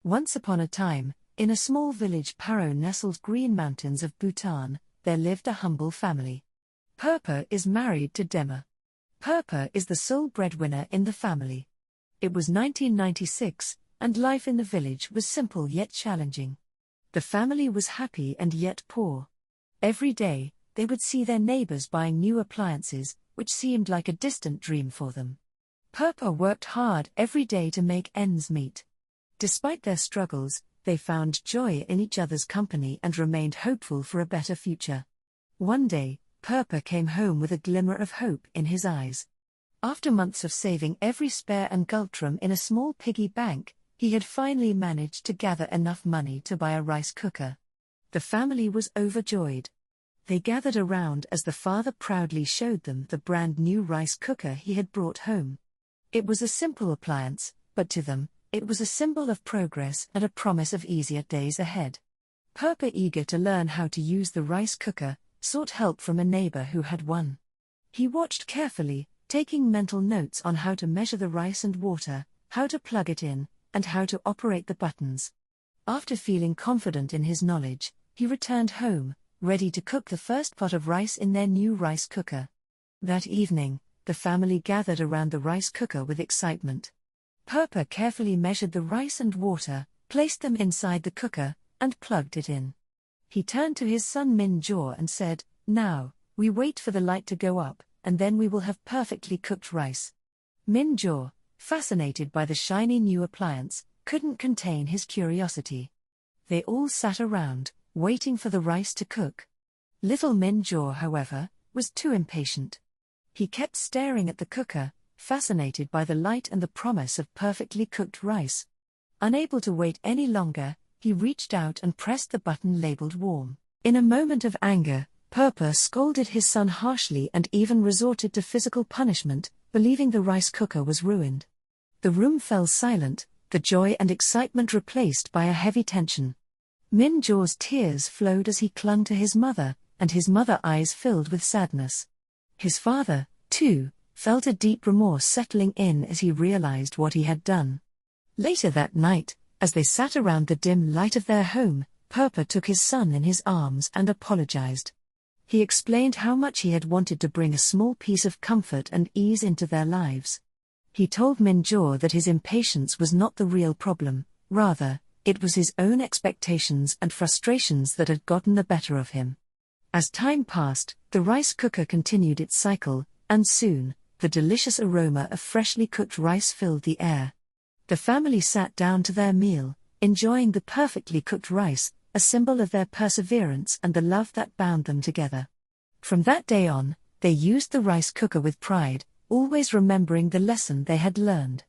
Once upon a time, in a small village Paro-nestled green mountains of Bhutan, there lived a humble family. Purpa is married to Dema. Purpa is the sole breadwinner in the family. It was 1996, and life in the village was simple yet challenging. The family was happy and yet poor. Every day, they would see their neighbors buying new appliances, which seemed like a distant dream for them. Purpa worked hard every day to make ends meet. Despite their struggles, they found joy in each other's company and remained hopeful for a better future. One day, Purpa came home with a glimmer of hope in his eyes. After months of saving every spare and gultrum in a small piggy bank, he had finally managed to gather enough money to buy a rice cooker. The family was overjoyed. They gathered around as the father proudly showed them the brand new rice cooker he had brought home. It was a simple appliance, but to them, it was a symbol of progress and a promise of easier days ahead. Purpa, eager to learn how to use the rice cooker, sought help from a neighbor who had one. He watched carefully, taking mental notes on how to measure the rice and water, how to plug it in, and how to operate the buttons. After feeling confident in his knowledge, he returned home, ready to cook the first pot of rice in their new rice cooker. That evening, the family gathered around the rice cooker with excitement. Purpa carefully measured the rice and water, placed them inside the cooker, and plugged it in. He turned to his son Min-jaw and said, "Now, we wait for the light to go up, and then we will have perfectly cooked rice." Min-jaw, fascinated by the shiny new appliance, couldn't contain his curiosity. They all sat around, waiting for the rice to cook. Little Min-jaw, however, was too impatient. He kept staring at the cooker, fascinated by the light and the promise of perfectly cooked rice. Unable to wait any longer, he reached out and pressed the button labeled warm. In a moment of anger, Purpa scolded his son harshly and even resorted to physical punishment, believing the rice cooker was ruined. The room fell silent, the joy and excitement replaced by a heavy tension. Min-jaw's tears flowed as he clung to his mother, and his mother's eyes filled with sadness. His father, too, felt a deep remorse settling in as he realized what he had done. Later that night, as they sat around the dim light of their home, Purpa took his son in his arms and apologized. He explained how much he had wanted to bring a small piece of comfort and ease into their lives. He told Min-jaw that his impatience was not the real problem, rather, it was his own expectations and frustrations that had gotten the better of him. As time passed, the rice cooker continued its cycle, and soon, the delicious aroma of freshly cooked rice filled the air. The family sat down to their meal, enjoying the perfectly cooked rice, a symbol of their perseverance and the love that bound them together. From that day on, they used the rice cooker with pride, always remembering the lesson they had learned.